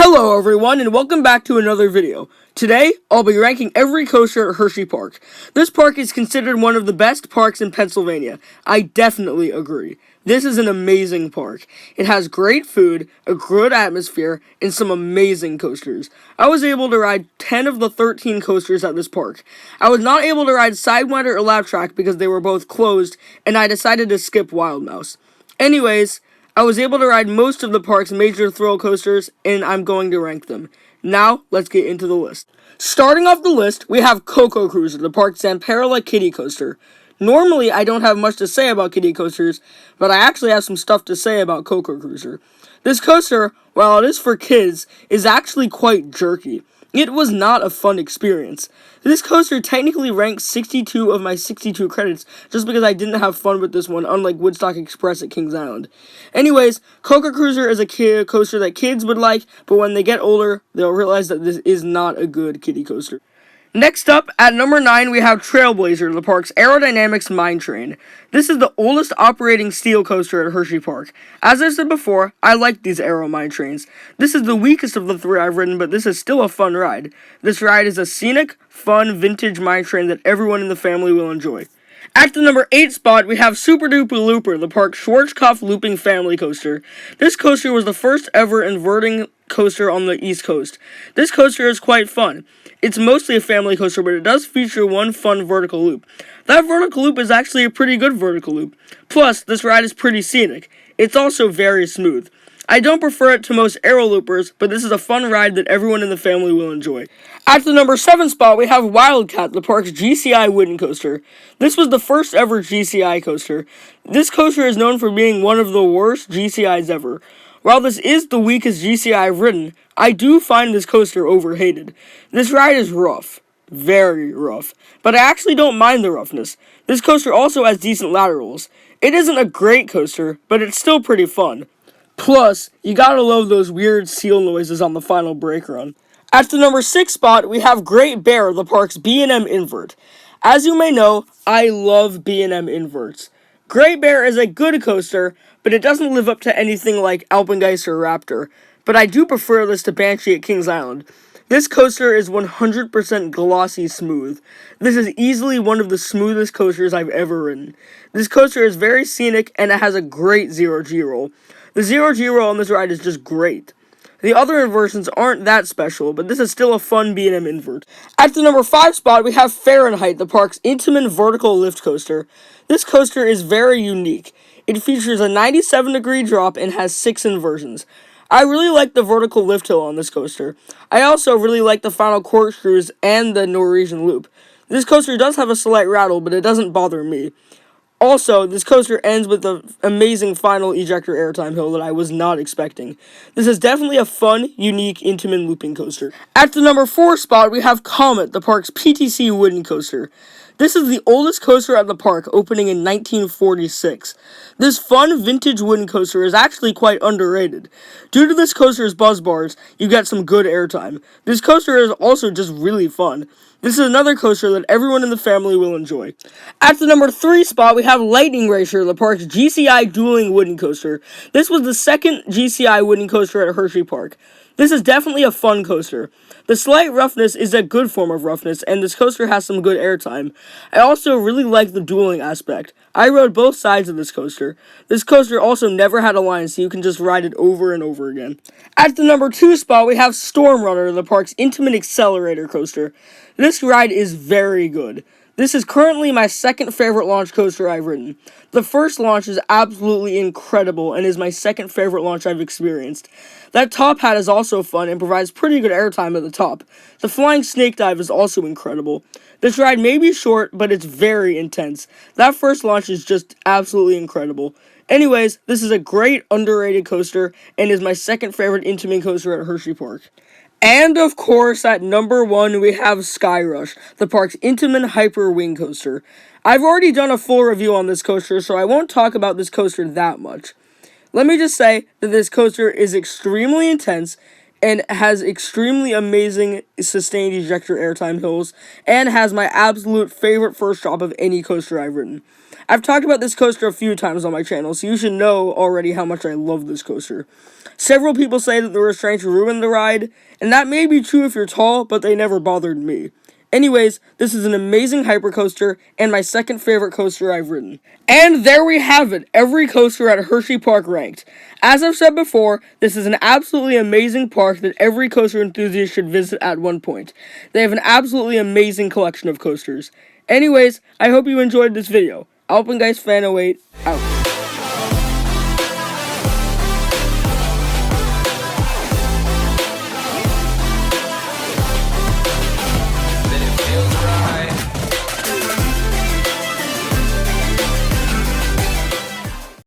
Hello everyone and welcome back to another video. Today, I'll be ranking every coaster at Hersheypark. This park is considered one of the best parks in Pennsylvania. I definitely agree. This is an amazing park. It has great food, a good atmosphere, and some amazing coasters. I was able to ride 10 of the 13 coasters at this park. I was not able to ride Sidewinder or Lap Track because they were both closed, and I decided to skip Wild Mouse. Anyways, I was able to ride most of the park's major thrill coasters, and I'm going to rank them. Now, let's get into the list. Starting off the list, we have Coco Cruiser, the park's Zamperla kiddie coaster. Normally, I don't have much to say about kiddie coasters, but I actually have some stuff to say about Coco Cruiser. This coaster, while it is for kids, is actually quite jerky. It was not a fun experience. This coaster technically ranks 62 of my 62 credits just because I didn't have fun with this one, unlike Woodstock Express at Kings Island. Anyways, Coco Cruiser is a coaster that kids would like, but when they get older, they'll realize that this is not a good kiddie coaster. Next up, at number 9, we have Trailblazer, the park's aerodynamics mine train. This is the oldest operating steel coaster at Hersheypark. As I said before, I like these aero mine trains. This is the weakest of the three I've ridden, but this is still a fun ride. This ride is a scenic, fun, vintage mine train that everyone in the family will enjoy. At the number 8 spot, we have Super Duper Looper, the park's Schwarzkopf looping family coaster. This coaster was the first ever inverting coaster on the East Coast. This coaster is quite fun. It's mostly a family coaster, but it does feature one fun vertical loop. That vertical loop is actually a pretty good vertical loop. Plus, this ride is pretty scenic. It's also very smooth. I don't prefer it to most aero loopers, but this is a fun ride that everyone in the family will enjoy. At the number 7 spot, we have Wildcat, the park's GCI wooden coaster. This was the first ever GCI coaster. This coaster is known for being one of the worst GCIs ever. While this is the weakest GCI I've ridden, I do find this coaster overhated. This ride is rough. Very rough. But I actually don't mind the roughness. This coaster also has decent laterals. It isn't a great coaster, but it's still pretty fun. Plus, you gotta love those weird seal noises on the final brake run. At the number 6 spot, we have Great Bear, the park's B&M invert. As you may know, I love B&M inverts. Great Bear is a good coaster, but it doesn't live up to anything like Alpengeist or Raptor. But I do prefer this to Banshee at Kings Island. This coaster is 100% glossy smooth. This is easily one of the smoothest coasters I've ever ridden. This coaster is very scenic and it has a great 0G roll. The 0G roll on this ride is just great. The other inversions aren't that special, but this is still a fun B&M invert. At the number 5 spot, we have Fahrenheit, the park's Intamin vertical lift coaster. This coaster is very unique. It features a 97-degree drop and has 6 inversions. I really like the vertical lift hill on this coaster. I also really like the final corkscrews and the Norwegian loop. This coaster does have a slight rattle, but it doesn't bother me. Also, this coaster ends with the amazing final ejector airtime hill that I was not expecting. This is definitely a fun, unique, Intamin looping coaster. At the number 4 spot, we have Comet, the park's PTC wooden coaster. This is the oldest coaster at the park, opening in 1946. This fun, vintage wooden coaster is actually quite underrated. Due to this coaster's buzz bars, you get some good airtime. This coaster is also just really fun. This is another coaster that everyone in the family will enjoy. At the number 3 spot, we have Lightning Racer, the park's GCI dueling wooden coaster. This was the second GCI wooden coaster at Hersheypark. This is definitely a fun coaster. The slight roughness is a good form of roughness, and this coaster has some good airtime. I also really like the dueling aspect. I rode both sides of this coaster. This coaster also never had a line, so you can just ride it over and over again. At the number 2 spot, we have Storm Runner, the park's Intamin accelerator coaster. This ride is very good. This is currently my second favorite launch coaster I've ridden. The first launch is absolutely incredible and is my second favorite launch I've experienced. That top hat is also fun and provides pretty good airtime at the top. The flying snake dive is also incredible. This ride may be short, but it's very intense. That first launch is just absolutely incredible. Anyways, this is a great underrated coaster and is my second favorite Intamin coaster at Hersheypark. And of course, at number 1, we have Skyrush, the park's Intamin Hyper Wing coaster. I've already done a full review on this coaster, so I won't talk about this coaster that much. Let me just say that this coaster is extremely intense and has extremely amazing sustained ejector airtime hills and has my absolute favorite first drop of any coaster I've ridden. I've talked about this coaster a few times on my channel, so you should know already how much I love this coaster. Several people say that the restraints ruin the ride, and that may be true if you're tall, but they never bothered me. Anyways, this is an amazing hypercoaster, and my second favorite coaster I've ridden. And there we have it, every coaster at Hersheypark ranked. As I've said before, this is an absolutely amazing park that every coaster enthusiast should visit at one point. They have an absolutely amazing collection of coasters. Anyways, I hope you enjoyed this video. Alpengeist Fan 08, out.